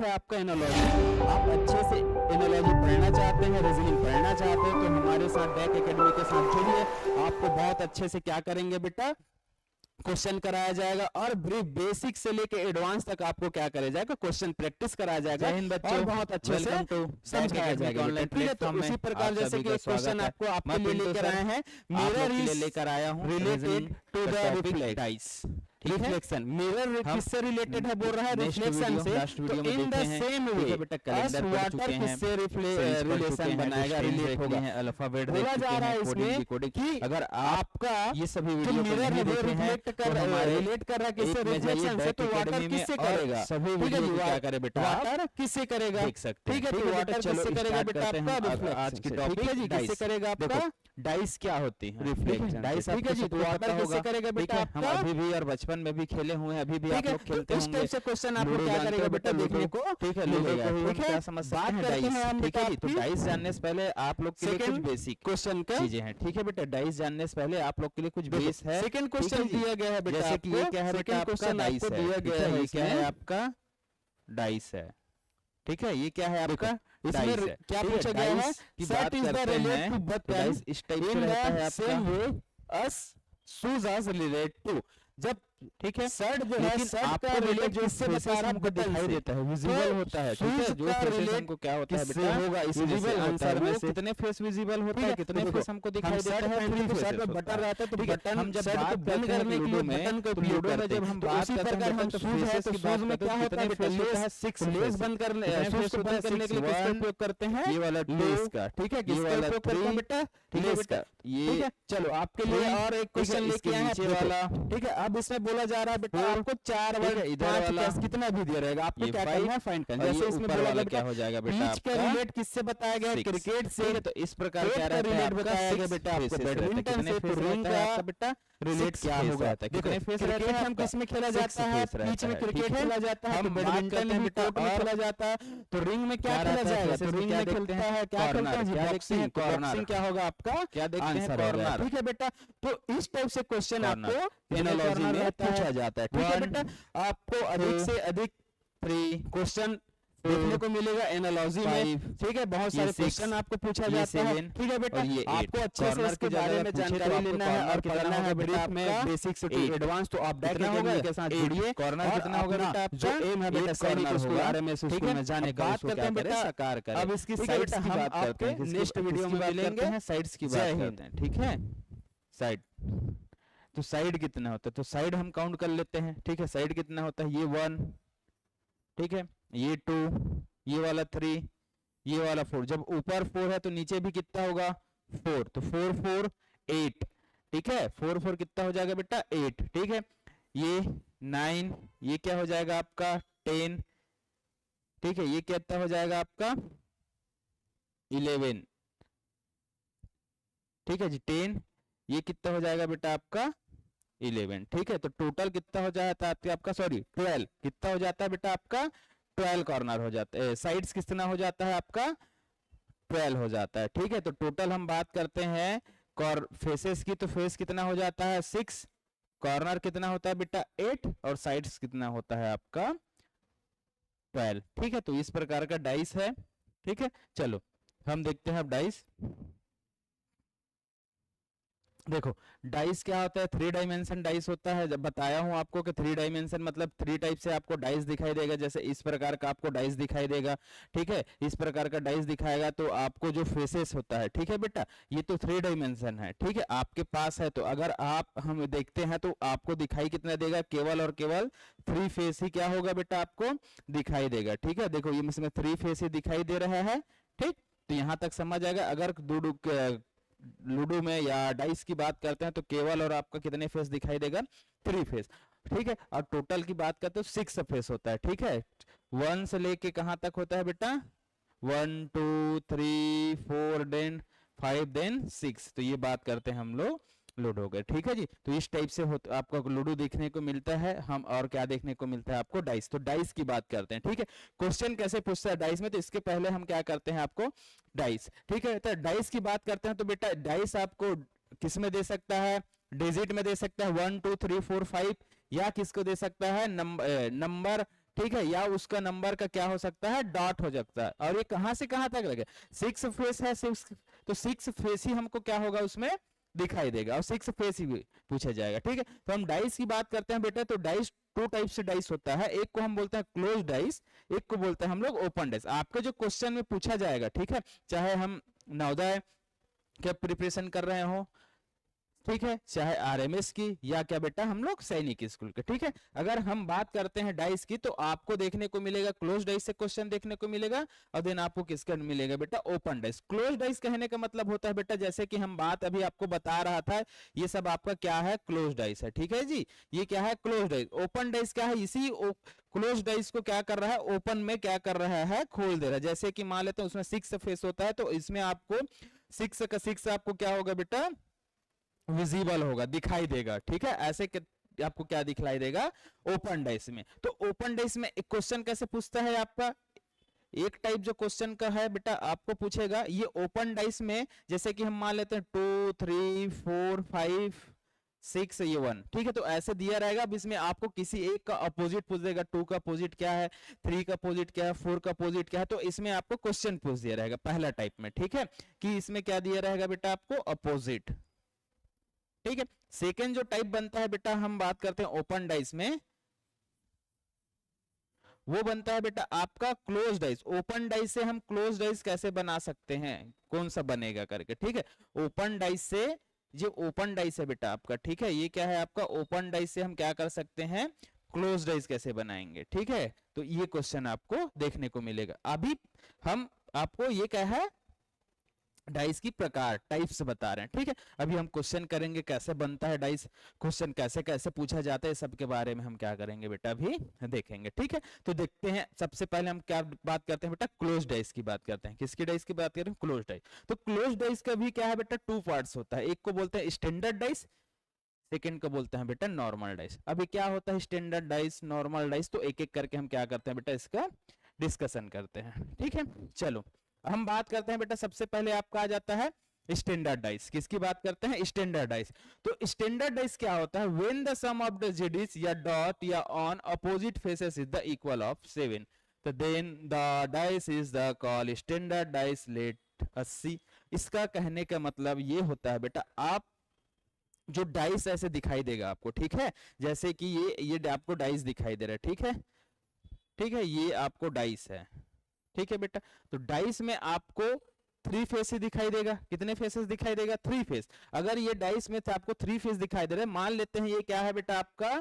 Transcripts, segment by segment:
है आपका एनालॉजी। आप अच्छे से एनालॉजी पढ़ना चाहते हैं, रीजनिंग पढ़ना चाहते हैं, तो हमारे साथ डैक एकेडमी के साथ जुड़िए। आपको बहुत अच्छे से क्या करेंगे बेटा, क्वेश्चन कराया जाएगा और ब्रीफ बेसिक से लेके एडवांस तक आपको क्या कराया जाएगा, क्वेश्चन प्रैक्टिस कराया जाएगा और बहुत अच्छे से समझाया जाएगा। ठीक है, तो उसी प्रकार जैसे कि क्वेश्चन आपको आपके लिए लेकर आए हैं, मिरर इज लेकर आया हूँ related to the reflex reflection. Mirror किससे रिलेटेड है बोल रहा है, रिफ्लेक्शन से। तो in the same way as water किससे रिलेशन बनाएगा, रिलेट होगा। अल्फाबेट बोला जा रहा है इसमें कि अगर आपका ये सभी जो वीडियो मिरर है वो रिफ्लेक्ट कर रहा है, रिलेट कर रहा है किससे, रिफ्लेक्शन से। तो वाटर किससे करेगा, सभी ठीक है वीडियो जी, क्या करे बेटा, वाटर किससे करेगा, देख सकते ठीक है। तो वाटर किससे करेगा बेटा, आपका रिफ्लेक्शन। आज की ठीक टॉपिक है जी, किससे करेगा आपका डाइस क्या होती है, रिफ्लेक्शन। डाइस ठीक है जी, तो वाटर किससे करेगा बेटा हम आपका, अभी भी और बचपन में भी खेले हुए हैं, अभी भी आप लोग खेलते इस होंगे। टाइप से क्वेश्चन आपको लूडो क्या जानते करेगा हो बेटा, देखने को ठीक है, लूडो मिलेगा। को भी हम ठीक है, क्या समझ सकते बात हैं, करते हैं हम डाइस। ठीक है जी, तो बेटा डाइस जानने से पहले आप लोग के लिए कुछ सेकंड बेसिक क्वेश्चन का चीजें हैं। ठीक है बेटा, डाइस जानने से पहले आप लोग के लिए कुछ बेस है। सेकंड क्वेश्चन दिया गया है बेटा, जैसे कि ये क्या है बेटा, सेकंड क्वेश्चन डाइस आपको है। दिया ठीक गया है, ये क्या है इसमें आपका डाइस है। ठीक है, ये क्या है आपका इसमें डाइस है। क्या ठीक है, पूछा गया है, डाइस की सेट बात इज द करते रिलेट हैं टू तो बटन डाइस इस टाइप से इन रहता है द सेम आपका। वे अस शूज अस रिलेट टू। जब ठीक है, शर्ट जो है, लेकिन शर्ट का आपको बेटा रिलेट जो किससे बता फेसेस रहा है, हमको बटन दिखाई से। देता है, विजिबल होता है। ठीक है, शूज जो का फेसेस रिलेट हमको क्या होता है किससे बेटा, होगा, इसमें से विजिबल होता है। आंसर में वो से कितने फेस विजिबल होता ठीक है, है, कितने तो फेस हमको दिखाई देता है, शर्ट थ्री में फेसेस शर्ट में होता बटन है। रहता है, तो ठीक है, बटन हम जब शर्ट को बात बंद करते हैं करने के लिए लूडो में, बटन का तो उपयोग लूडो में करते जब हैं। हम तो बात उसी करते प्रकार हैं हम तो शूज है, फेसेस तो की शूज बात में करते क्या हैं, होता है कितने बेटा, फेस होता है, सिक्स लेस बंद करने, कितने शूज फेस को होता बंद है, करने के लिए किसका 6 उपयोग करते हैं, ये वाला लेस 2 का। ठीक है, ये किसका वाला उपयोग करते हैं 3 बेटा, ठीक है लेस बेटा, का। ये ठीक है, चलो आपके लिए 3 और एक क्वेश्चन लेके आए हैं, नीचे देखो। वाला। ठीक है, अब इसमें बोला जा रहा है बेटा 4 आपको 4 ठीक वर्ड है, इधर 5 वाला कितना भी दिया रहेगा, आपको ये क्या 5 करना है, फाइंड करना और है। ये जैसे इसमें ऊपर बोला वाला गया क्या बेटा हो जाएगा बेटा बीच का आपका रिलेट किससे बताया गया है, 6। क्रिकेट से। ठीक है, तो इस प्रकार पेट क्या का रहता है रिलेट आपका बताया गया 6 बेटा आपको फेसेस रहता है। बैडमिंटन कितने से, तो फेस रिंग रहता है का आपका बेटा, रिलेट 6 क्या फेस होगा। रहता है। देखो कितने फेस रहता क्रिकेट है हम आपका, किसमें खेला 6 जाता है, फेस बीच रहता में है। क्रिकेट ठीक है, खेला जाता है, तो हम बात बैडमिंटन करते हैं भी बेटा कोर्ट में और खेला जाता है, तो रिंग में क्या क्या खेला रहता है, जाएगा, फेसेस तो में रिंग क्या में देखते खेलता हैं, है, क्या खेलता कॉर्नर, है जी, क्या देखते हैं, बॉक्सिंग। तो कॉर्नर। बॉक्सिंग क्या होगा आपका, क्या देखते हैं, आंसर होगा। कॉर्नर। ठीक है बेटा, तो इस टाइप से क्वेश्चन कॉर्नर। आपको कितने एनालॉजी कॉर्नर में रहता है? पूछा जाता है। ठीक है 1 बेटा, आपको अधिक 2 से अधिक 3 क्वेश्चन 4 देखने को मिलेगा एनालॉजी में। 5 ठीक है, बहुत ये सारे 6 क्वेश्चन आपको पूछा ये जाता है। 7 ठीक है बेटा, और ये 8 आपको अच्छे से कॉर्नर इसके की जगह बारे में अगर पूछे तो जानकारी आपको लेना है और कॉर्नर कितना पढ़ना है होगा बेटा ब्रीफ में, आपका बेसिक से टू 8 एडवांस। तो आप डैक कितना होगा एकेडमी के साथ 8 जुड़िए कॉर्नर और कितना होगा अपना बेटा आपका जो एम है बेटा 8 सैनिक कॉर्नर उसके होगा। बारे में ठीक स्कूल है, में जाने अब का बात उसको करते क्या हैं बेटा करें, साकार करें। अब इसकी ठीक है साइड्स बेटा, की हम बात करते हैं, आपके नेक्स्ट वीडियो किसकी में बात मिलेंगे। करते हैं, साइड्स की जय बात हिंद। करते हैं। ठीक है, साइड, तो साइड कितना होता है, तो साइड हम काउंट कर लेते हैं। ठीक है, साइड कितना होता है, ये 1, ठीक है, ये 2, ये वाला 3, ये वाला 4। जब ऊपर 4 है तो नीचे भी कितना होगा 4, तो 4 4 8। ठीक है, 4 4 कितना हो जाएगा बेटा 8। ठीक है, ये 9, ये क्या हो जाएगा आपका 10। ठीक है, ये कितना हो जाएगा आपका 11। ठीक है जी, 10, ये कितना हो जाएगा बेटा आपका 11। ठीक है, तो टोटल कितना हो जाता है आपका, सॉरी 12 कितना हो जाता है बेटा आपका 12 कॉर्नर हो जाता है, साइड्स कितना हो जाता है आपका 12 हो जाता है। ठीक है, तो टोटल हम बात करते हैं फेसेस की, तो फेस कितना हो जाता है 6, कॉर्नर कितना होता है बेटा 8 और साइड्स कितना होता है आपका 12। ठीक है, तो इस प्रकार का डाइस है। ठीक है, चलो हम देखते हैं अब डाइस। देखो डाइस क्या होता है, 3 डायमेंशन डाइस होता है। जब बताया हूं आपको कि 3 डायमेंशन मतलब 3 टाइप से आपको डाइस दिखाई देगा। जैसे इस प्रकार का आपको डाइस दिखाई देगा, ठीक है, इस प्रकार का डाइस दिखाएगा तो आपको जो फेसेस होता है, ठीक है बेटा, ये तो 3 डायमेंशन है। ठीक है, आपके पास है, तो अगर आप हम देखते हैं तो आपको दिखाई कितना देगा, केवल और केवल 3 फेस ही क्या होगा बेटा आपको दिखाई देगा। ठीक है, देखो ये इसमें 3 फेस ही दिखाई दे रहा है। ठीक, तो यहां तक समझ आएगा। अगर लूडो में या डाइस की बात करते हैं तो केवल और आपका कितने फेस दिखाई देगा 3 फेस। ठीक है, और टोटल की बात करते हैं तो 6 फेस होता है। ठीक है, 1 से लेके कहां तक होता है बेटा 1 2 3 4 देन 5 देन 6। तो ये बात करते हैं हम लोग लूडो के। ठीक है जी, तो इस टाइप से आपको लूडो देखने को मिलता है। हम और क्या देखने को मिलता है आपको डाइस। तो डाइस की बात करते हैं। ठीक है, क्वेश्चन कैसे पूछता है डाइस में, तो इसके पहले हम क्या करते हैं आपको डाइस। ठीक है, तो डाइस की बात करते हैं तो बेटा डाइस आपको किस में दे सकता है, डिजिट में दे सकता है 1 2 3 4 5, या किसको दे सकता है नंबर ठीक है, या उसका नंबर का क्या हो सकता है, डॉट हो सकता है। और ये कहां से कहां तक लगे, 6 फेस है, 6, तो 6 फेस ही हमको क्या होगा उसमें दिखाई देगा, और 6 फेस ही पूछा जाएगा। ठीक है, तो हम डाइस की बात करते हैं बेटा, तो डाइस 2 टाइप से डाइस होता है, एक को हम बोलते हैं क्लोज डाइस, एक को बोलते हैं हम लोग ओपन डाइस। आपके जो क्वेश्चन में पूछा जाएगा, ठीक है, चाहे हम नवोदय क्या प्रिपरेशन कर रहे हो, ठीक है, चाहे आरएमएस की या क्या बेटा हम लोग सैनिक स्कूल के, ठीक है, अगर हम बात करते हैं डाइस की तो आपको देखने को मिलेगा क्लोज डाइस से क्वेश्चन देखने को मिलेगा, और देन आपको किसका मिलेगा बेटा, ओपन डाइस। क्लोज डाइस कहने का मतलब होता है बेटा, जैसे कि हम बात अभी आपको बता रहा था, ये सब आपका क्या है, क्लोज डाइस है, ठीक है जी, ये क्या है, क्लोज डाइस। ओपन डाइस क्या है, इसी क्लोज डाइस को क्या कर रहा है, ओपन में क्या कर रहा है, खोल दे रहा है। जैसे कि मान लेते हैं उसमें 6 फेस होता है, तो इसमें आपको 6 का 6 आपको क्या होगा बेटा, विजिबल होगा, दिखाई देगा। ठीक है, ऐसे आपको क्या दिखलाई देगा, ओपन डाइस में। तो ओपन डाइस में एक क्वेश्चन कैसे पूछता है आपका, एक टाइप जो क्वेश्चन का है बेटा आपको पूछेगा, ये ओपन डाइस में जैसे कि हम मान लेते हैं 2 3 4 5 6 ये 1, ठीक है, तो ऐसे दिया रहेगा। अब इसमें आपको किसी एक का अपोजिट पूछ देगा, 2 का अपोजिट क्या है, 3 का अपोजिट क्या है, 4 का अपोजिट क्या है, तो इसमें आपको क्वेश्चन पूछ दिया रहेगा पहला टाइप में। ठीक है, कि इसमें क्या दिया रहेगा बेटा आपको, अपोजिट। ठीक है, सेकेंड जो टाइप बनता है बेटा, हम बात करते हैं ओपन डाइस में, वो बनता है बेटा आपका क्लोज डाइस। ओपन डाइस से हम क्लोज डाइस कैसे बना सकते हैं, कौन सा बनेगा करके, ठीक है, ओपन डाइस से, जो ओपन डाइस है बेटा आपका, ठीक है, ये क्या है आपका, ओपन डाइस से हम क्या कर सकते हैं, क्लोज डाइस कैसे बनाएंगे। ठीक है, तो ये क्वेश्चन आपको देखने को मिलेगा। अभी हम आपको ये क्या है, डाइस की प्रकार, टाइप्स बता रहे हैं। ठीक है, अभी हम क्वेश्चन करेंगे कैसे बनता है डाइस, क्वेश्चन कैसे कैसे पूछा जाता है, सबके बारे में हम क्या करेंगे बेटा अभी देखेंगे। ठीक है, तो देखते हैं, सबसे पहले हम क्या बात करते हैं बेटा, क्लोज डाइस की बात करते हैं। किसकी डाइस की बात करें, क्लोज डाइस। तो क्लोज डाइस का भी क्या है बेटा, 2 पार्ट्स होता है, एक को बोलते हैं स्टैंडर्ड डाइस, सेकंड को बोलते हैं बेटा नॉर्मल डाइस। अभी क्या होता है स्टैंडर्ड डाइस, नॉर्मल डाइस, तो एक एक करके हम क्या करते हैं बेटा, इसका डिस्कशन करते हैं। ठीक है, चलो हम बात करते हैं बेटा, सबसे पहले आपका आ जाता है स्टैंडर्ड डाइस। किसकी बात करते हैं, स्टैंडर्ड डाइस। तो स्टैंडर्ड डाइस क्या होता है, when the sum of the digits या डॉट या on opposite faces is the equal of 7, तो then the dice is the call standard dice, let us see. इसका कहने का मतलब ये होता है बेटा, आप जो डाइस ऐसे दिखाई देगा आपको, ठीक है, जैसे कि ये आपको डाइस दिखाई दे रहा है, ठीक है, ठीक है, ये आपको डाइस है, ठीक है बेटा, तो डाइस में आपको 3 फेस ही दिखाई देगा। कितने फेसेस दिखाई देगा, 3 फेस। अगर ये डाइस में से आपको 3 फेस दिखाई दे रहे हैं, मान लेते हैं ये क्या है बेटा आपका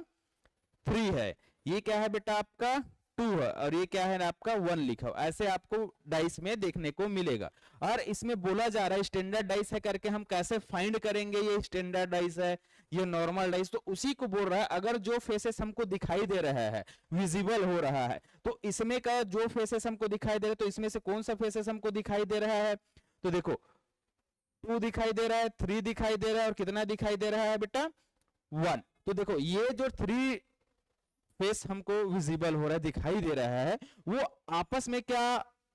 3 है, ये क्या है बेटा आपका 2 है, और ये क्या है आपका 1 लिखा हो, ऐसे आपको डाइस में देखने को मिलेगा। और इसमें बोला जा रहा है स्टैंडर्ड डाइस है करके, हम कैसे फाइंड करेंगे ये स्टैंडर्ड डाइस है, ये नॉर्मल डाइस, तो उसी को बोल रहा है। अगर जो फेसेस हमको दिखाई दे रहा है, विजिबल हो रहा है, तो इसमें का जो फेसेस हमको दिखाई दे रहा है, तो इसमें से कौन सा फेसेस हमको दिखाई दे रहा है, तो देखो 2 दिखाई दे रहा है, 3 दिखाई दे रहा है, और कितना दिखाई दे रहा है बेटा 1। तो देखो ये जो 3 फेस हमको विजिबल हो रहा है, दिखाई दे रहा है, वो आपस में क्या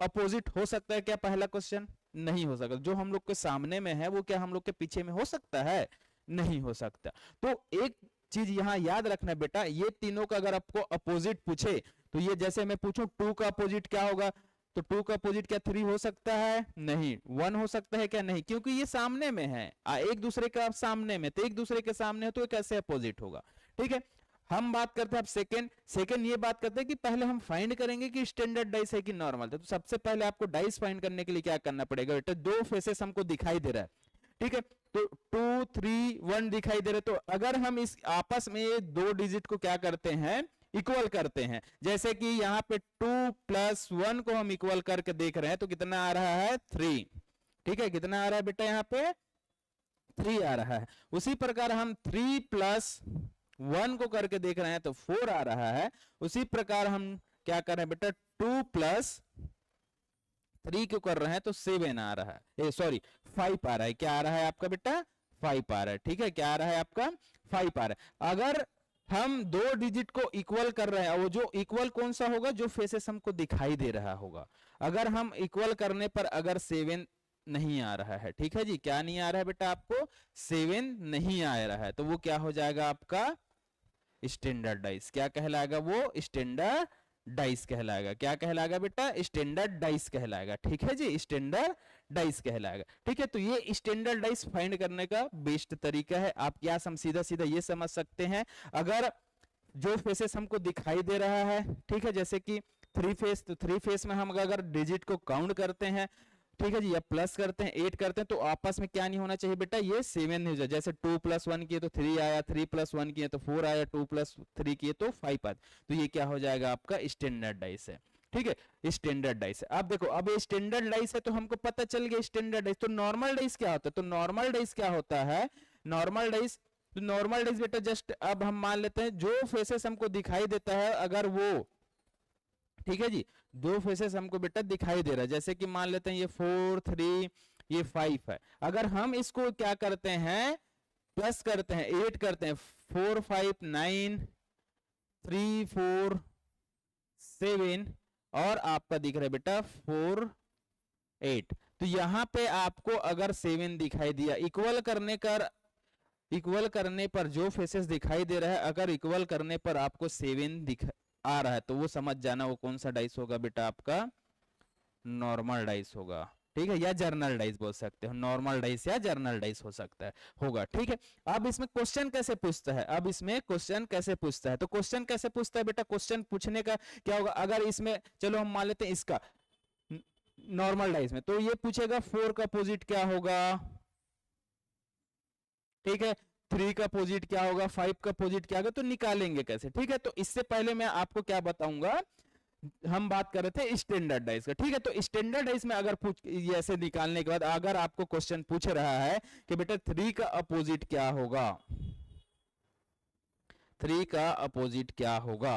अपोजिट हो सकता है क्या, पहला क्वेश्चन, नहीं हो सकता। जो हम लोग के सामने में है वो क्या हम लोग के पीछे में हो सकता है, नहीं हो सकता। तो एक चीज यहां याद रखना बेटा, ये तीनों का अगर आपको अपोजिट पूछे, तो ये जैसे मैं पूछूं 2 का अपोजिट क्या होगा, तो 2 का अपोजिट क्या 3 हो सकता है, नहीं। 1 हो सकता है क्या, नहीं, क्योंकि ये सामने में है, एक दूसरे का सामने में, तो एक दूसरे के सामने हो तो कैसे अपोजिट होगा। ठीक है, हम बात करते हैं अब सेकंड ये बात करते हैं कि पहले हम फाइंड करेंगे कि स्टैंडर्ड डाइस है कि नॉर्मल। तो सबसे पहले आपको डाइस फाइंड करने के लिए क्या करना पड़ेगा बेटा, 2 फेसेस हमको दिखाई दे रहा है, ठीक है, तो 2 3 1 दिखाई दे रहे, तो अगर हम इस आपस में 2 डिजिट को क्या करते हैं, इक्वल करते हैं, जैसे कि यहाँ पे 2 + 1 को हम इक्वल करके देख रहे हैं, तो कितना आ रहा है 3, ठीक है, कितना आ रहा है बेटा यहाँ पे 3 आ रहा है। उसी प्रकार हम 3 + 1 को करके देख रहे हैं तो 4 आ रहा है। उसी प्रकार हम क्या कर रहे हैं बेटा 2 + 3 को कर रहे हैं तो 7 आ रहा है, सॉरी 5 आ रहा है। क्या आ रहा है आपका बेटा 5 आ रहा है, ठीक है, क्या आ रहा है आपका 5 आ रहा है। अगर हम 2 डिजिट को इक्वल कर रहे हैं, वो जो इक्वल कौन सा होगा, जो फेसेस हमको दिखाई दे रहा होगा। अगर हम इक्वल करने पर अगर 7 नहीं आ रहा है, ठीक है जी, क्या नहीं आ रहा है बेटा आपको 7 नहीं आ रहा है, तो वो क्या हो जाएगा आपका स्टैंडर्ड डाइस। क्या कहलाएगा वो स्टैंडर्ड डाइस कहलाएगा। क्या कहलाएगा बेटा? स्टैंडर्ड डाइस कहलाएगा। ठीक है जी, स्टैंडर्ड डाइस कहलाएगा। ठीक है, तो ये स्टैंडर्ड डाइस फाइंड करने का बेस्ट तरीका है। आप क्या सीधा सीधा ये समझ सकते हैं, अगर जो फेसेस हमको दिखाई दे रहा है, ठीक है, जैसे कि थ्री फेस, तो थ्री फेस में हम अगर डिजिट को काउंट करते हैं, ठीक है जी, या प्लस करते हैं, 8 करते हैं, तो आपस में क्या नहीं होना चाहिए बेटा? ये 7 नहीं हो जाए। जैसे 2 + 1 किए तो 3 आया, 3 + 1 किए तो 4 आया, 2 + 3 किए तो 5 आया। तो ये क्या हो जाएगा? आपका स्टैंडर्ड डाइस है। ठीक है, स्टैंडर्ड डाइस है। अब देखो, अब ये स्टैंडर्ड डाइस है तो हमको पता चल गया स्टैंडर्ड डाइस। तो नॉर्मल डाइस क्या होता है? तो नॉर्मल डाइस क्या होता है? नॉर्मल डाइस, तो नॉर्मल डाइस बेटा जस्ट अब हम मान लेते हैं जो फेसेस हमको दिखाई देता है, अगर वो, ठीक है जी, दो फेसेस हमको बेटा दिखाई दे रहा है, जैसे कि मान लेते हैं ये 4 3 ये 5 है। अगर हम इसको क्या करते हैं? प्लस करते हैं, 8 करते हैं, 4 5 9 3 4 7 और आपका दिख रहा है बेटा 4 8। तो यहां पे आपको अगर 7 दिखाई दिया, इक्वल करने पर जो फेसेस दिखाई दे रहा है, अगर इक्वल करने पर आपको 7 दिख आ रहा है, तो वो समझ जाना वो कौन सा डाइस होगा बेटा? आपका नॉर्मल डाइस होगा। ठीक है, या जर्नल डाइस बोल सकते हो, नॉर्मल डाइस या जर्नल डाइस हो सकता है, होगा। ठीक है, अब इसमें क्वेश्चन कैसे पूछता है? अब इसमें क्वेश्चन कैसे पूछता है? तो क्वेश्चन कैसे पूछता है बेटा? क्वेश्चन पूछने का क्या होगा? अगर इसमें चलो हम मान लेते हैं इसका नॉर्मल डाइस में, तो ये पूछेगा 4 का अपोजिट क्या होगा? ठीक है, 3 का अपोजिट क्या होगा? 5 का अपोजिट क्या होगा? तो निकालेंगे कैसे? ठीक है, तो इससे पहले मैं आपको क्या बताऊंगा, हम बात कर रहे थे स्टैंडर्ड डाइस का। ठीक है, तो स्टैंडर्ड डाइस में अगर पूछ ऐसे निकालने के बाद अगर आपको क्वेश्चन पूछ रहा है कि बेटा 3 का अपोजिट क्या होगा, 3 का अपोजिट क्या होगा,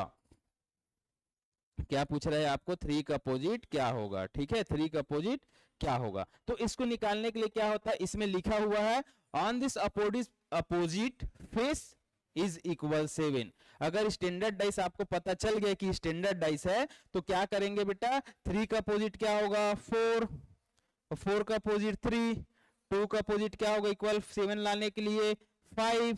क्या पूछ रहा है आपको? 3 का अपोजिट क्या होगा? ठीक है, 3 का अपोजिट क्या होगा? तो इसको निकालने के लिए क्या होता है, इसमें लिखा हुआ है on this opposite face is equal 7। अगर स्टैंडर्ड डाइस आपको पता चल गया कि स्टैंडर्ड डाइस है, तो क्या करेंगे बेटा? 3 का अपोजिट क्या होगा? 4, 4 का अपोजिट 3, 2 का अपोजिट क्या होगा? इक्वल 7 लाने के लिए 5,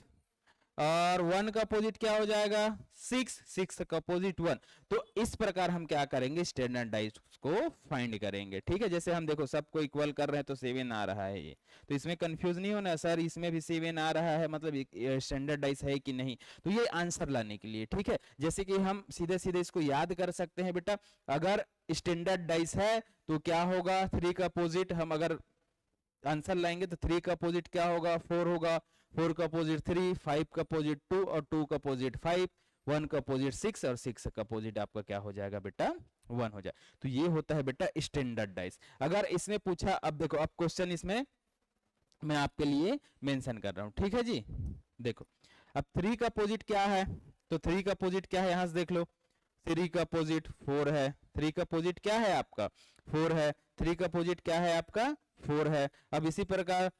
और 1 का अपोजिट क्या हो जाएगा? 6, 6 का अपोजिट 1। तो इस प्रकार हम क्या करेंगे? स्टैंडर्ड डाइस को फाइंड करेंगे। ठीक है, जैसे हम देखो सबको इक्वल कर रहे हैं तो 7 आ रहा है, ये तो इसमें कंफ्यूज नहीं होना सर, इसमें भी 7 आ रहा है, मतलब स्टैंडर्ड डाइस है कि नहीं। तो ये आंसर लाने के लिए, ठीक है, जैसे कि हम सीधे सीधे इसको याद कर सकते हैं बेटा, अगर स्टैंडर्ड डाइस है तो क्या होगा? 3 का अपोजिट हम अगर आंसर लाएंगे तो 3 का अपोजिट क्या होगा? 4 होगा, 4 का अपोजिट 3, 5 का अपोजिट 2 और 2 का अपोजिट 5, 1 का अपोजिट 6 और 6 का अपोजिट आपका क्या हो जाएगा बेटा? 1 हो जाए। तो ये होता है बेटा स्टैंडर्ड डाइस। अगर इसमें पूछा, अब देखो, अब क्वेश्चन इसमें मैं आपके लिए मेंशन कर रहा हूं, ठीक है जी। देखो, अब 3 का अपोजिट क्या है? तो 3 का अपोजिट क्या है? यहां से देख लो, 3 का अपोजिट 4 है, 3 का अपोजिट क्या है आपका? 4 है, 3 का अपोजिट क्या है आपका? 4 है। अब इसी प्रकार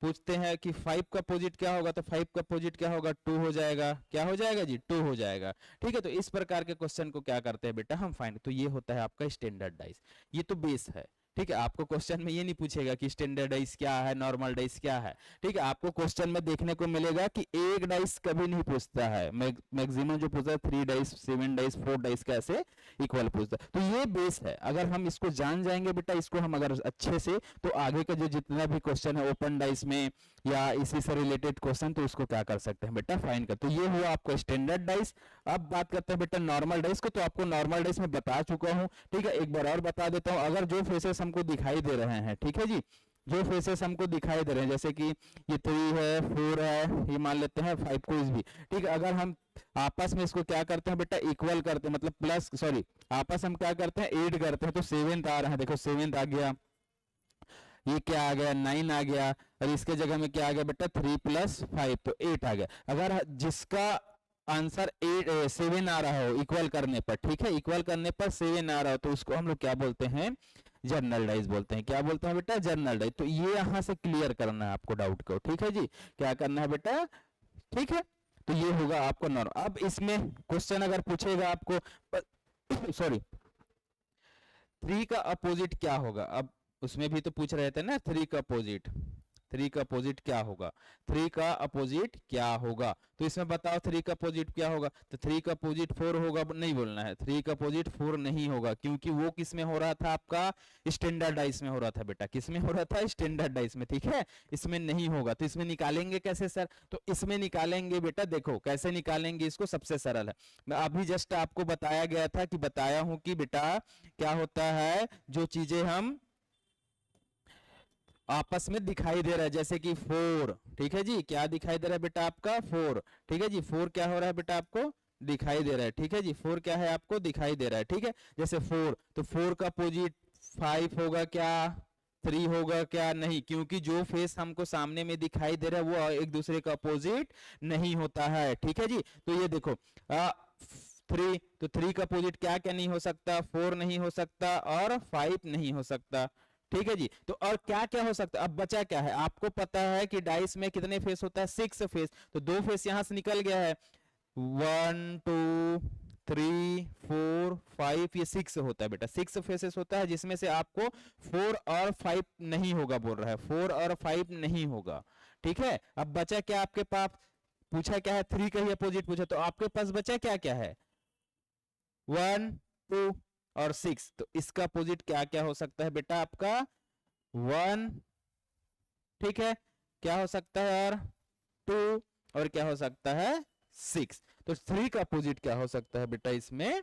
पूछते हैं कि 5 का अपोजिट क्या होगा? तो 5 का अपोजिट क्या होगा? 2 हो जाएगा। क्या हो जाएगा जी? 2 हो जाएगा। ठीक है, तो इस प्रकार के क्वेश्चन को क्या करते हैं बेटा? हम फाइंड। तो ये होता है आपका स्टैंडर्ड डाइस, ये तो बेस है। ठीक है, आपको क्वेश्चन में ये नहीं पूछेगा कि स्टैंडर्ड डाइस क्या है, नॉर्मल डाइस क्या है। ठीक है, आपको क्वेश्चन में देखने को मिलेगा कि एक डाइस कभी नहीं पूछता है, मैक्सिमम जो पूछता है 3 डाइस, 7 डाइस, 4 डाइस का ऐसे इक्वल पूछता है। तो ये बेस है, अगर हम इसको जान जाएंगे बेटा, इसको हम अगर अच्छे से, तो आगे का जो जितना भी क्वेश्चन है ओपन डाइस में या इसी से रिलेटेड क्वेश्चन, तो उसको क्या कर सकते हैं बेटा? फाइंड कर। तो ये हुआ आपका स्टैंडर्ड डाइस। अब बात करते हैं बेटा नॉर्मल डाइस को। तो आपको नॉर्मल डाइस में बता चुका हूं, ठीक है, एक बार और बता देता हूं। अगर जो फेसेस हमको दिखाई दे रहे हैं, ठीक है जी, जो फेसेस हमको दिखाई दे रहे हैं, जैसे कि ये 3 है, 4 है, ये मान लेते हैं 5 कोई भी, ठीक है, अगर हम आपस में इसको क्या करते हैं बेटा? इक्वल करते हैं, मतलब प्लस, सॉरी, आपस हम क्या करते हैं? ऐड करते हैं। तो 7 आ रहा है, देखो 7 आ गया, ये क्या आ गया? 9 आ गया, और इसके जगह में क्या आ गया बेटा? 3 + 5, तो 8 आ गया। अगर जिसका आंसर 7 आ रहा हो इक्वल करने पर, ठीक है, इक्वल करने पर 7 आ रहा हो, तो उसको हम लोग क्या बोलते हैं? जर्नल डाइस बोलते हैं। क्या बोलते हैं बेटा? Journal dice. तो ये यहां से क्लियर करना है आपको डाउट को, ठीक है जी, क्या करना है बेटा? ठीक है, तो ये होगा आपको नॉर्मल। अब इसमें क्वेश्चन अगर पूछेगा आपको सॉरी 3 का अपोजिट क्या होगा? अब उसमें भी तो पूछ रहे थे ना 3 का अपोजिट। 3 का अपोजिट क्या होगा, 3 का अपोजिट क्या होगा, तो इसमें बताओ 3 का अपोजिट क्या होगा, तो 3 का अपोजिट 4 होगा, नहीं बोलना है, 3 का अपोजिट 4 नहीं होगा, क्योंकि वो किस में हो रहा था, आपका स्टैंडर्ड डाइस में हो रहा था बेटा, किस में हो रहा था, स्टैंडर्ड डाइस में, ठीक है, इसमें नहीं होगा, तो इसमें निकालेंगे कैसे सर, तो इसमें निकालेंगे बेटा, देखो कैसे निकालेंगे इसको, सबसे सरल है, मैं अभी जस्ट आपको बताया गया था कि बताया हूं कि बेटा क्या होता है, जो चीजें हम आपस में दिखाई दे रहा है, जैसे कि 4, ठीक है जी, क्या दिखाई दे रहा है बेटा आपका 4, ठीक है जी, 4 क्या हो रहा है बेटा आपको दिखाई दे रहा है, ठीक है जी, 4 क्या है आपको दिखाई दे रहा है, ठीक है, जैसे 4, तो 4 का अपोजिट 5 होगा क्या, 3 होगा क्या, नहीं, क्योंकि जो फेस हमको सामने में दिखाई दे रहा है वो एक दूसरे का अपोजिट नहीं होता है, ठीक है जी, तो ये देखो 3, तो 3 का अपोजिट क्या क्या नहीं हो सकता, 4 नहीं हो सकता और 5 नहीं हो सकता, ठीक है जी, तो और क्या क्या हो सकता है, अब बचा क्या है, आपको पता है कि डाइस में कितने फेस होता है, 6 फेस, तो 2 फेस यहां से निकल गया है, 1 2 3 4 5, ये 6 होता है बेटा, 6 फेसेस होता है, जिसमें से आपको 4 और 5 नहीं होगा बोल रहा है, 4 और 5 नहीं होगा, ठीक है, अब बचा क्या आपके पास, पूछा क्या है, 3 का ही अपोजिट पूछा, तो आपके पास बचा क्या क्या है, 1 2 और 6, तो इसका अपोजिट क्या क्या हो सकता है बेटा आपका 1, ठीक है, क्या हो सकता है और 2, और क्या हो सकता है 6, तो 3 का अपोजिट क्या हो सकता है बेटा इसमें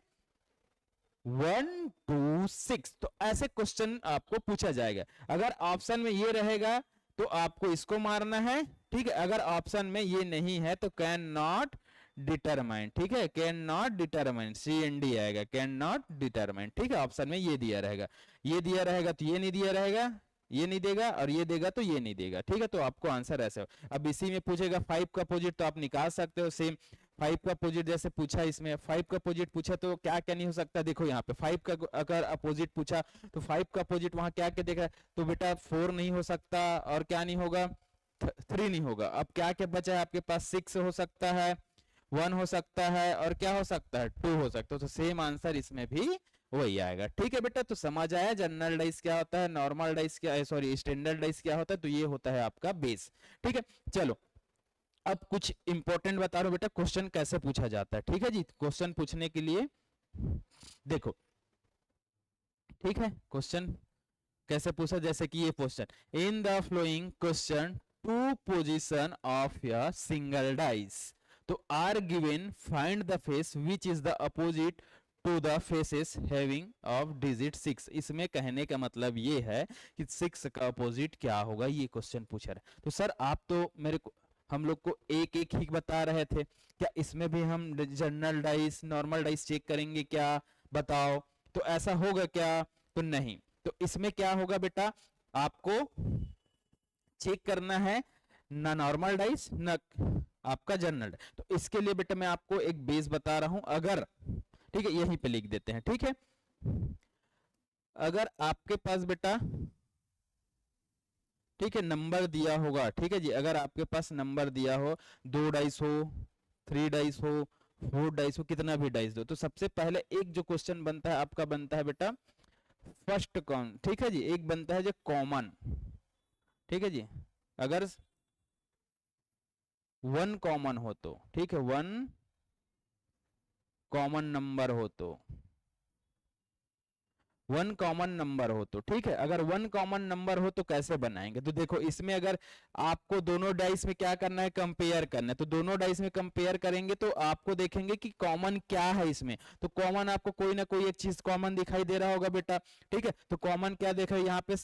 1 2 6, तो ऐसे क्वेश्चन आपको पूछा जाएगा, अगर ऑप्शन में ये रहेगा तो आपको इसको मारना है, ठीक है, अगर ऑप्शन में ये नहीं है तो कैन नॉट डिटरमाइन, ठीक है, कैन नॉट डिटरमाइन, CND आएगा, कैन नॉट डिटरमाइन, ठीक है, ऑप्शन में ये दिया रहेगा, ये दिया रहेगा तो ये नहीं दिया रहेगा, ये नहीं देगा, और ये देगा तो ये नहीं देगा, ठीक है, तो आपको आंसर ऐसे हो, अब इसी में पूछेगा 5 का अपोजिट, तो आप निकाल सकते हो सेम, 5 का अपोजिट जैसे पूछा, इसमें 5 का अपोजिट पूछा तो क्या क्या नहीं हो सकता, देखो यहाँ पे 5 का अगर अपोजिट पूछा तो 5 का अपोजिट वहां क्या क्या देख रहा है, तो बेटा 4 नहीं हो सकता, और क्या नहीं होगा 3 नहीं होगा, अब क्या क्या बचा है आपके पास, 6 हो सकता है, 1 हो सकता है, और क्या हो सकता है 2 हो सकता है, तो सेम आंसर इसमें भी वही आएगा, ठीक है बेटा, तो समझ आया जनरल डाइस क्या होता है, नॉर्मल डाइस क्या, सॉरी स्टैंडर्ड डाइस क्या होता है, तो ये होता है आपका बेस, ठीक है, चलो अब कुछ इंपॉर्टेंट बता रहा हूं बेटा, क्वेश्चन कैसे पूछा जाता है, ठीक है जी, क्वेश्चन पूछने के लिए देखो, ठीक है, क्वेश्चन कैसे पूछा, जैसे कि ये question, in the following question 2 position of या सिंगल डाइस तो are given, find the face which is the opposite to the faces having of digit 6, इसमें कहने का मतलब ये है कि 6 का अपोजिट क्या होगा, ये क्वेश्चन पूछा रहा है, तो सर आप तो मेरे को हम लोग को एक एक ही बता रहे थे, क्या इसमें भी हम general dice normal dice check करेंगे क्या, बताओ, तो ऐसा होगा क्या, तो नहीं, तो इसमें क्या होगा बेटा, आपको चेक करना है ना नॉर्मल डाइस ना आपका जनरल, तो इसके लिए बेटा मैं आपको एक बेस बता रहा हूं, अगर ठीक है यहीं पे लिख देते हैं, ठीक है, अगर आपके पास बेटा ठीक है नंबर दिया होगा, ठीक है जी, अगर आपके पास नंबर दिया हो 2 डाइस हो, 3 डाइस हो, 4 डाइस हो, कितना भी डाइस दो, तो सबसे पहले एक जो क्वेश्चन बनता है आपका बनता है बेटा फर्स्ट कौन, ठीक है जी, एक बनता है जो कॉमन, ठीक है जी, अगर 1 कॉमन हो तो, ठीक है 1 कॉमन नंबर हो तो, 1 कॉमन नंबर हो तो, ठीक है, अगर 1 कॉमन नंबर हो तो कैसे बनाएंगे, तो देखो इसमें अगर आपको दोनों डाइस में क्या करना है, कंपेयर करना है, तो दोनों डाइस में कंपेयर करेंगे तो आपको देखेंगे कि कॉमन क्या है इसमें, तो कॉमन आपको कोई ना कोई एक चीज कॉमन दिखाई दे रहा होगा बेटा, ठीक है, तो कॉमन क्या देख रहे हैं यहाँ पे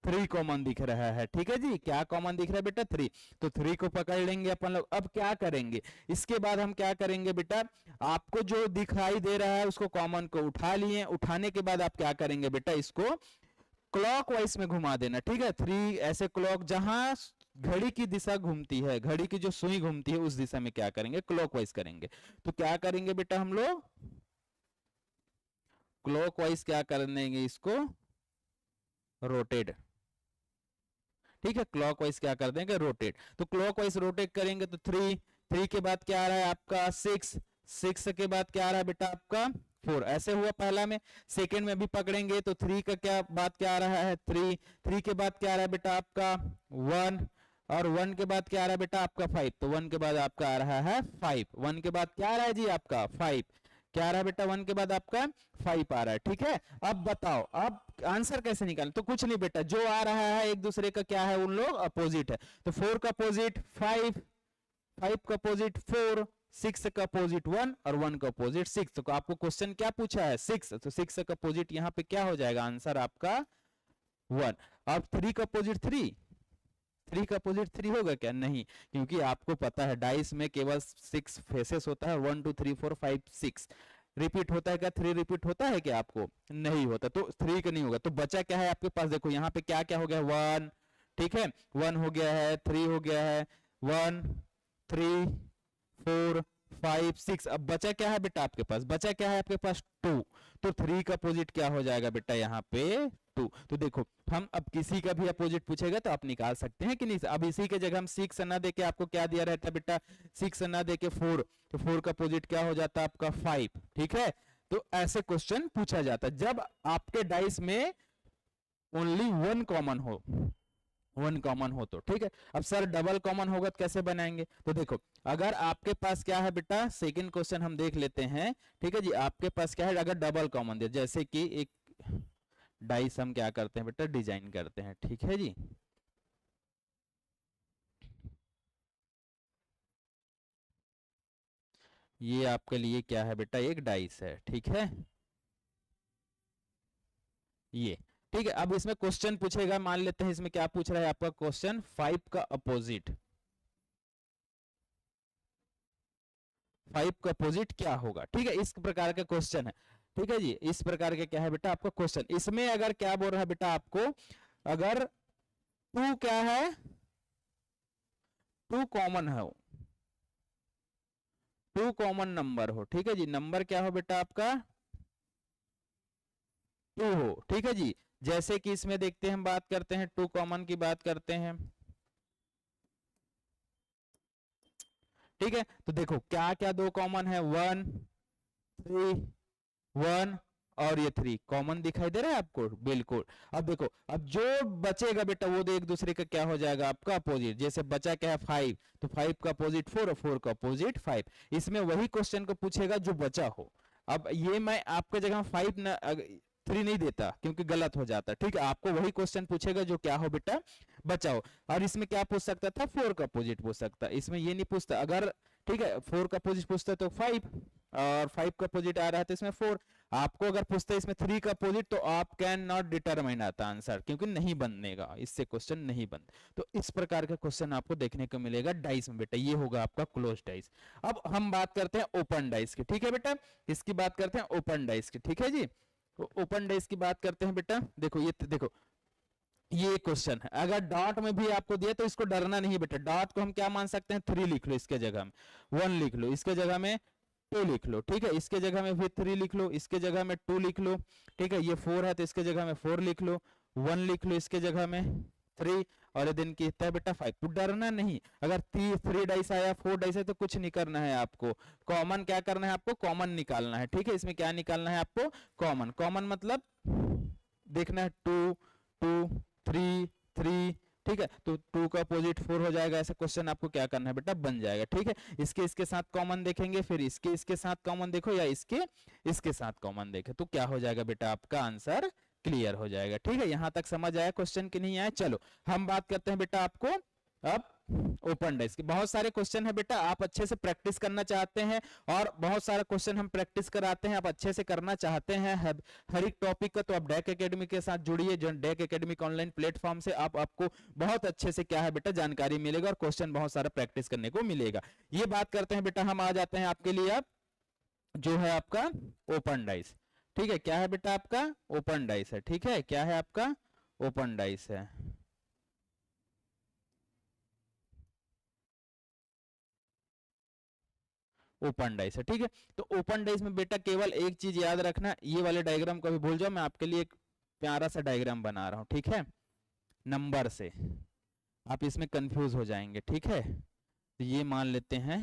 3 कॉमन दिख रहा है, ठीक है जी, क्या कॉमन दिख रहा है बेटा 3, तो 3 को पकड़ लेंगे अपन लोग, अब क्या करेंगे, इसके बाद हम क्या करेंगे बेटा, आपको जो दिखाई दे रहा है उसको कॉमन को उठा लिए, उठाने के बाद आप क्या करेंगे बेटा, इसको क्लॉकवाइज में घुमा देना, ठीक है, 3 ऐसे क्लॉक जहां घड़ी की दिशा घूमती है, घड़ी की जो सुई घूमती है उस दिशा में क्या करेंगे, क्लॉकवाइज करेंगे, तो क्या करेंगे बेटा हम लोग क्लॉकवाइज क्या कर देंगे, इसको रोटेट, ठीक है, क्लॉकवाइज क्या कर देंगे रोटेट, तो क्लॉकवाइज रोटेट करेंगे तो 3 के बाद क्या आ रहा है आपका 6 के बाद क्या आ रहा है बेटा आपका 4 ऐसे हुआ पहला में। सेकंड में भी पकड़ेंगे तो 3 का क्या बात क्या आ रहा है 3, 3 के बाद क्या आ रहा है बेटा आपका 1, और 1 के बाद क्या आ रहा है बेटा आपका 5, तो 1 के बाद आपका आ रहा है 5, 1 के बाद क्या आ रहा है जी आपका 5, क्या आ रहा है बेटा 1 के बाद आपका 5 आ रहा है। ठीक है, अब बताओ अब आंसर कैसे निकालें, तो कुछ नहीं बेटा, जो आ रहा है एक दूसरे का क्या है, उन लोग अपोजिट है। तो 4 का अपोजिट 5, 5 का अपोजिट 4, 6 का अपोजिट 1 और 1 का अपोजिट 6। तो आपको क्वेश्चन क्या पूछा है 6, तो 6 का अपोजिट यहाँ पे क्या हो जाएगा आंसर आपका 1। अब 3 का अपोजिट 3, 3 का अपोजिट 3 होगा क्या, नहीं, क्योंकि आपको पता है डाइस में केवल 6 फेसेस होता है, 1 2 3 4 5 6 रिपीट होता है क्या, 3 रिपीट होता है क्या आपको, नहीं होता, तो 3 का नहीं होगा। तो बचा क्या है आपके पास, देखो यहाँ पे क्या क्या हो गया 1, ठीक है 1 हो गया है, 3 हो गया है, 1 3 4 5 6, अब बचा क्या है बेटा आपके पास, बचा क्या है आपके पास 2, तो 3 का अपोजिट क्या हो जाएगा बेटा यहाँ पे 2। तो देखो हम अब किसी का भी अपोजिट पूछेगा तो आप निकाल सकते हैं कि नहीं। अब इसी के जगह हम 6 ना दे के आपको क्या दिया रहता है बेटा 6 ना दे के 4, तो 4 का अपोजिट क्या हो जाता है आपका 5। ठीक है, तो ऐसे क्वेश्चन पूछा जाता है जब आपके डाइस में ओनली 1 कॉमन हो, 1 कॉमन हो तो। ठीक है, अब सर डबल कॉमन होगा तो कैसे बनाएंगे, तो देखो अगर आपके पास क्या है बेटा, सेकंड क्वेश्चन हम देख लेते हैं। ठीक है जी, आपके पास क्या है, अगर डबल कॉमन दे, जैसे कि एक डाइस हम क्या करते हैं बेटा डिजाइन करते हैं। ठीक है जी, ये आपके लिए क्या है बेटा, एक डाइस है। ठीक है, ये ठीक है। अब इसमें क्वेश्चन पूछेगा, मान लेते हैं इसमें क्या पूछ रहा है आपका क्वेश्चन 5 का अपोजिट, 5 का अपोजिट क्या होगा। ठीक है, इस प्रकार का क्वेश्चन है। ठीक है जी, इस प्रकार के क्या है बेटा आपका क्वेश्चन। इसमें अगर क्या बोल रहा है बेटा आपको, अगर 2 क्या है, 2 कॉमन है, 2 कॉमन नंबर हो। ठीक है जी, नंबर क्या हो बेटा आपका 2 हो। ठीक है जी, जैसे कि इसमें देखते हैं, हम बात करते हैं 2 कॉमन की बात करते हैं। ठीक है, तो देखो क्या क्या 2 कॉमन है, 1 3 1 और ये 3 कॉमन दिखाई दे रहा है आपको, बिल्कुल। अब देखो अब जो बचेगा बेटा वो एक दूसरे का क्या हो जाएगा आपका अपोजिट। जैसे बचा क्या है 5, तो 5 का अपोजिट 4 और 4 का अपोजिट 5। इसमें वही क्वेश्चन को पूछेगा जो बचा हो। अब ये मैं आपके जगह 5 न 3 नहीं देता क्योंकि गलत हो जाता। ठीक है, आपको वही क्वेश्चन पूछेगा जो क्या हो बेटा बचा हो। और इसमें क्या पूछ सकता था, 4 का अपोजिट पूछ सकता, इसमें ये नहीं पूछता। अगर ठीक है 4 का अपोजिट पूछता तो 5, और 5 का अपोजिट आ रहा है तो इसमें 4। आपको अगर पूछते इसमें 3 का अपोजिट तो आप कैन नॉट डिटरमाइन आता आंसर, क्योंकि नहीं बनेगा, इससे क्वेश्चन नहीं बन। तो इस प्रकार का क्वेश्चन आपको देखने को मिलेगा डाइस में बेटा, ये होगा आपका क्लोज डाइस। अब हम बात करते हैं ओपन डाइस की। ठीक है बेटा, इसकी बात करते हैं ओपन डाइस की। ठीक है जी, तो ओपन डाइस की बात करते हैं बेटा। देखो ये देखो ये क्वेश्चन है, अगर डॉट में भी आपको दिया तो इसको डरना नहीं बेटा। डॉट को हम क्या मान सकते हैं 3 लिख लो, इसके जगह में 1 लिख लो, इसके जगह में 2 लिख लो। ठीक है, इसके जगह में फिर 3 लिख लो, इसके जगह में 2 लिख लो। ठीक है, ये 4 है तो इसके जगह में 4 लिख लो, 1 लिख लो इसके जगह में 3, और ये दिन कितना है बेटा 5। तो डरना नहीं, अगर 3 डाइस आया 4 डाइस है तो कुछ नहीं करना है आपको, कॉमन क्या करना है आपको, कॉमन निकालना है। ठीक है, इसमें क्या निकालना है आपको, कॉमन। कॉमन मतलब देखना है 2 2 3 3। ठीक है, तो 2 का अपोजिट 4 हो जाएगा, ऐसा क्वेश्चन आपको क्या करना है बेटा बन जाएगा। ठीक है, इसके साथ कॉमन देखेंगे, फिर इसके साथ कॉमन देखो, या इसके साथ कॉमन देखे, तो क्या हो जाएगा बेटा आपका आंसर क्लियर हो जाएगा। ठीक है, यहां तक समझ आया क्वेश्चन की नहीं आया। चलो हम बात करते हैं बेटा आपको अब ओपन डाइस की। बहुत सारे क्वेश्चन है बेटा, आप अच्छे से प्रैक्टिस करना चाहते हैं और बहुत सारा क्वेश्चन हम प्रैक्टिस कराते हैं, आप अच्छे से करना चाहते हैं हर एक टॉपिक का, तो आप डैक एकेडमी के साथ जुड़िए। जो डैक एकेडमी के ऑनलाइन प्लेटफॉर्म से आपको बहुत अच्छे से क्या है बेटा जानकारी मिलेगा और क्वेश्चन बहुत सारा प्रैक्टिस करने को मिलेगा। ये बात करते हैं बेटा, हम आ जाते हैं आपके लिए अब जो है आपका ओपन डाइस। ठीक है, क्या है बेटा आपका ओपन डाइस है। ठीक है, क्या है आपका ओपन डाइस है। ओपन डाइस है। ठीक है, तो ओपन डाइस में बेटा केवल एक चीज याद रखना, ये वाले डायग्राम को भी भूल जाओ, मैं आपके लिए एक प्यारा सा डायग्राम बना रहा हूं। ठीक है, नंबर से आप इसमें कंफ्यूज हो जाएंगे। ठीक है, तो ये मान लेते हैं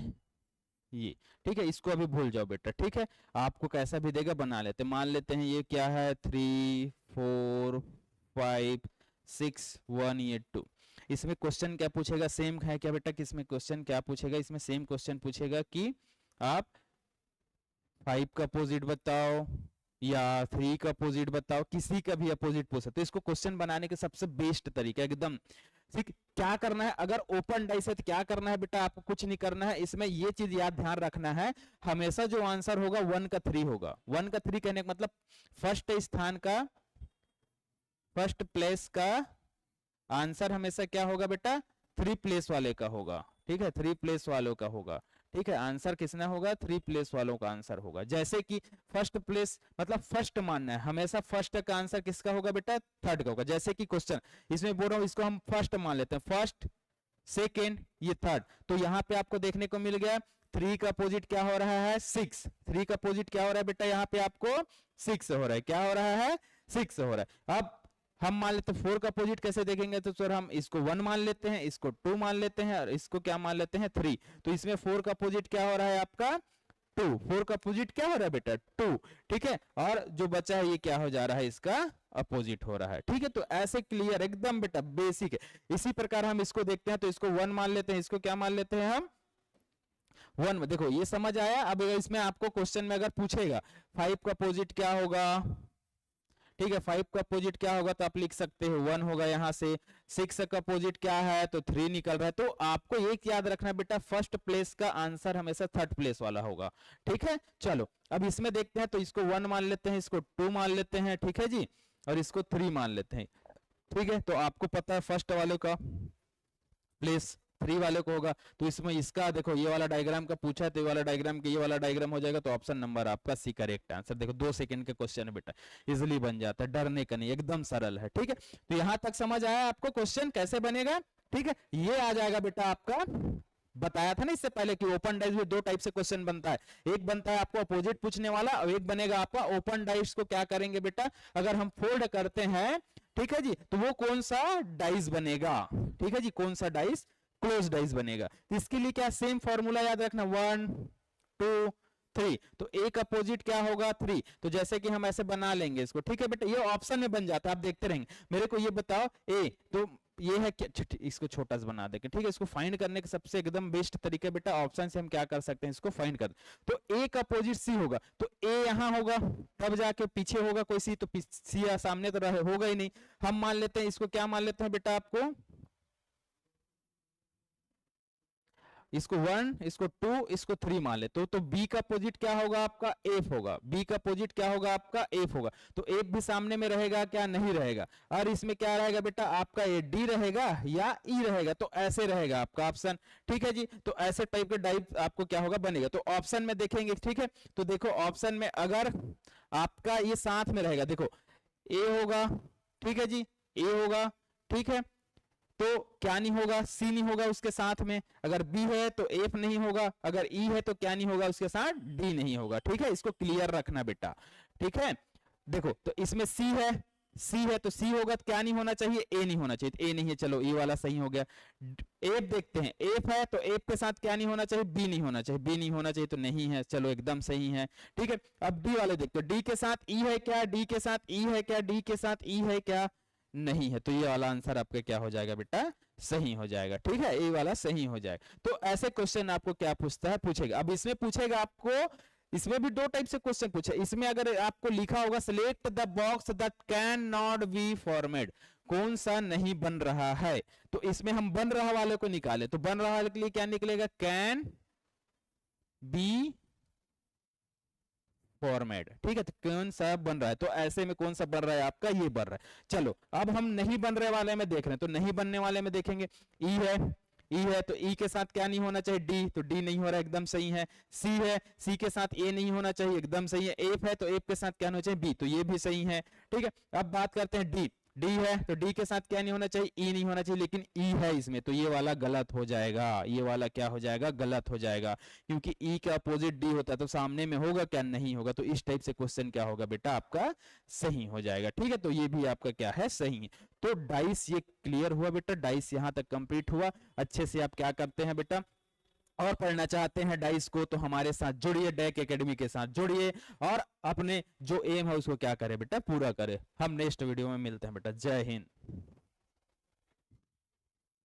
ये, ठीक है, इसको अभी भूल जाओ बेटा, ठीक है। आपको कैसा भी देगा बना लेते, मान लेते हैं ये क्या है 3 4 5 6 1 ये 2। इसमें क्वेश्चन क्या पूछेगा, सेम है क्या बेटा, किसमें क्वेश्चन क्या पूछेगा, इसमें सेम क्वेश्चन पूछेगा कि आप 5 का अपोजिट बताओ या 3 का अपोजिट बताओ, किसी का भी अपोजिट पूछ सकते हो। इसको क्वेश्चन बनाने के सबसे बेस्ट तरीका एकदम, ठीक। क्या करना है, अगर ओपन डाइस है तो क्या करना है बेटा, आपको कुछ नहीं करना है। इसमें ये चीज याद ध्यान रखना है, हमेशा जो आंसर होगा 1 का 3 होगा। 1 का 3 कहने का मतलब फर्स्ट स्थान का, फर्स्ट प्लेस का आंसर हमेशा क्या होगा बेटा, 3 प्लेस वाले का होगा, ठीक है, 3 प्लेस वालों का होगा, ठीक है। आंसर किसना होगा, 3 प्लेस वालों का आंसर होगा। जैसे कि फर्स्ट प्लेस मतलब फर्स्ट मानना है, हमेशा फर्स्ट का आंसर किसका होगा बेटा, थर्ड का होगा। जैसे कि क्वेश्चन इसमें बोल रहा हूं, इसको हम फर्स्ट मान लेते हैं, फर्स्ट सेकेंड ये थर्ड, तो यहाँ पे आपको देखने को मिल गया 3 का अपोजिट क्या हो रहा है 6, 3 का अपोजिट क्या हो रहा है बेटा, यहाँ पे आपको 6 हो रहा है, क्या हो रहा है 6 हो रहा है। अब हम मान लेते हैं 4 का अपोजिट कैसे देखेंगे, तो सर हम इसको 1 मान लेते हैं, इसको 2 मान लेते हैं और इसको क्या मान लेते हैं 3। तो इसमें 4 का अपोजिट क्या हो रहा है आपका 2, 4 का अपोजिट क्या हो रहा है बेटा 2, ठीक है। और जो बचा है ये क्या हो जा रहा है, इसका अपोजिट हो रहा है, ठीक है। तो ऐसे क्लियर एकदम बेटा बेसिक है। इसी प्रकार हम इसको देखते हैं, तो इसको 1 मान लेते हैं, इसको क्या मान लेते हैं हम 1। देखो ये समझ आया। अब इसमें आपको क्वेश्चन में अगर पूछेगा 5 का अपोजिट क्या होगा, ठीक है, 5 का अपोजिट क्या होगा, तो आप लिख सकते हो 1 होगा यहाँ से। 6 का अपोजिट क्या है, तो 3 निकल रहा है। तो आपको एक याद रखना बेटा, फर्स्ट प्लेस का आंसर हमेशा थर्ड प्लेस वाला होगा, ठीक है। चलो अब इसमें देखते हैं, तो इसको 1 मान लेते हैं, इसको 2 मान लेते हैं, ठीक है जी, और इसको 3 मान लेते हैं, ठीक है। तो आपको पता है फर्स्ट वाले का प्लेस 3 वाले को होगा, तो इसमें इसका देखो ये वाला डायग्राम का पूछा है, तो ये वाला डायग्राम के ये वाला डायग्राम हो जाएगा, तो ऑप्शन नंबर आपका सी करेक्ट आंसर। देखो 2 सेकंड के क्वेश्चन है बेटा, इजिली बन जाता है, डरने का नहीं, एकदम सरल है, ठीक है। तो यहां तक समझ आया आपको क्वेश्चन कैसे बनेगा, ठीक है। ये आ जाएगा बेटा आपका, बताया था ना इससे पहले कि ओपन डाइस में 2 टाइप से क्वेश्चन बनता है, एक बनता है आपको अपोजिट पूछने वाला और एक बनेगा आपका ओपन डाइस। को क्या करेंगे बेटा, अगर हम फोल्ड करते हैं, ठीक है जी, तो वो कौन सा डाइस बनेगा, ठीक है जी, कौन सा डाइस, क्लोज डाइस बनेगा। तो इसके लिए क्या सेम फॉर्मूला याद रखना, 1 2 3, तो एक अपोजिट क्या होगा 3, तो जैसे कि हम ऐसे बना लेंगे इसको, ठीक है बेटा, ये ऑप्शन में बन जाता है, आप देखते रहेंगे। मेरे को ये बताओ ए, तो ये है क्या, इसको छोटा सा बना देंगे, ठीक है। इसको फाइंड करने का सबसे एकदम बेस्ट तरीका बेटा, ऑप्शन से हम क्या कर सकते हैं, इसको फाइंड कर। तो ए का अपोजिट सी होगा, तो ए यहां होगा, तब जाके पीछे होगा कोई सी, तो सी सामने तो होगा ही नहीं। हम मान लेते हैं इसको, क्या मान लेते हैं बेटा, आपको इसको 1, इसको 2, इसको 3 मान ले, तो बी का अपोजिट क्या होगा आपका एफ होगा, बी का अपोजिट क्या होगा आपका एफ होगा। तो एफ भी सामने में रहेगा क्या, नहीं रहेगा। और इसमें क्या रहेगा बेटा आपका, ए डी रहेगा या ई रहेगा, तो ऐसे रहेगा आपका ऑप्शन, ठीक है जी। तो ऐसे टाइप के डाइप आपको क्या होगा बनेगा, तो ऑप्शन में देखेंगे, ठीक है। तो देखो ऑप्शन में अगर आपका ये साथ में रहेगा, देखो ए होगा, ठीक है जी, ए होगा, ठीक है, तो क्या नहीं होगा, सी नहीं होगा उसके साथ में। अगर बी है तो एफ नहीं होगा, अगर ई है तो क्या नहीं होगा उसके साथ, डी नहीं होगा, ठीक है। इसको क्लियर रखना बेटा, ठीक है। देखो तो इसमें सी है, सी है तो सी होगा, तो क्या नहीं होना चाहिए, ए नहीं होना चाहिए, तो ए नहीं है, चलो ये वाला सही हो गया। एफ देखते हैं, एफ है तो एफ के साथ क्या नहीं होना चाहिए, बी नहीं होना चाहिए, बी नहीं होना चाहिए, तो नहीं है, चलो एकदम सही है, ठीक है। अब डी वाले देखते हो, डी के साथ ई है क्या, डी के साथ ई है क्या, डी के साथ ई है क्या, नहीं है, तो ये वाला आंसर आपका क्या हो जाएगा बेटा, सही हो जाएगा, ठीक है, ए वाला सही हो जाएगा। तो ऐसे क्वेश्चन आपको क्या पूछता है, पूछेगा। अब इसमें पूछेगा आपको, इसमें भी 2 टाइप से क्वेश्चन पूछे। इसमें अगर आपको लिखा होगा select the box that can not be formed, कौन सा नहीं बन रहा है, तो इसमें हम बन रहा वाले को निकाले, तो बन रहा वाले के लिए क्या निकलेगा, कैन बी फॉर्मेट, ठीक है। तो कौन सा बन रहा है, तो ऐसे में कौन सा बन रहा है आपका, ये बन रहा है। चलो अब हम नहीं बन रहे वाले में देख रहे हैं, तो नहीं बनने वाले में देखेंगे, ई है, ई है तो ई के साथ क्या नहीं होना चाहिए, डी, तो डी नहीं हो रहा, एकदम सही है। सी है, सी के साथ ए नहीं होना चाहिए, एकदम सही है। एफ है तो एफ के साथ क्या होना चाहिए, बी, तो ये भी सही है, ठीक है। अब बात करते हैं डी, डी है तो डी के साथ क्या नहीं होना चाहिए, ई नहीं होना चाहिए, लेकिन ई है इसमें, तो ये वाला गलत हो जाएगा, ये वाला क्या हो जाएगा, गलत हो जाएगा, क्योंकि ई का अपोजिट डी होता है, तो सामने में होगा क्या, नहीं होगा। तो इस टाइप से क्वेश्चन क्या होगा बेटा आपका, सही हो जाएगा, ठीक है। तो ये भी आपका क्या है, सही है। तो डाइस ये क्लियर हुआ बेटा, डाइस यहां तक कंप्लीट हुआ। अच्छे से आप क्या करते हैं बेटा, और पढ़ना चाहते हैं डाइस को तो हमारे साथ जुड़िए, डेक एकेडमी के साथ जुड़िए और अपने जो एम है उसको क्या करें बेटा, पूरा करें। हम नेक्स्ट वीडियो में मिलते हैं बेटा। जय हिंद।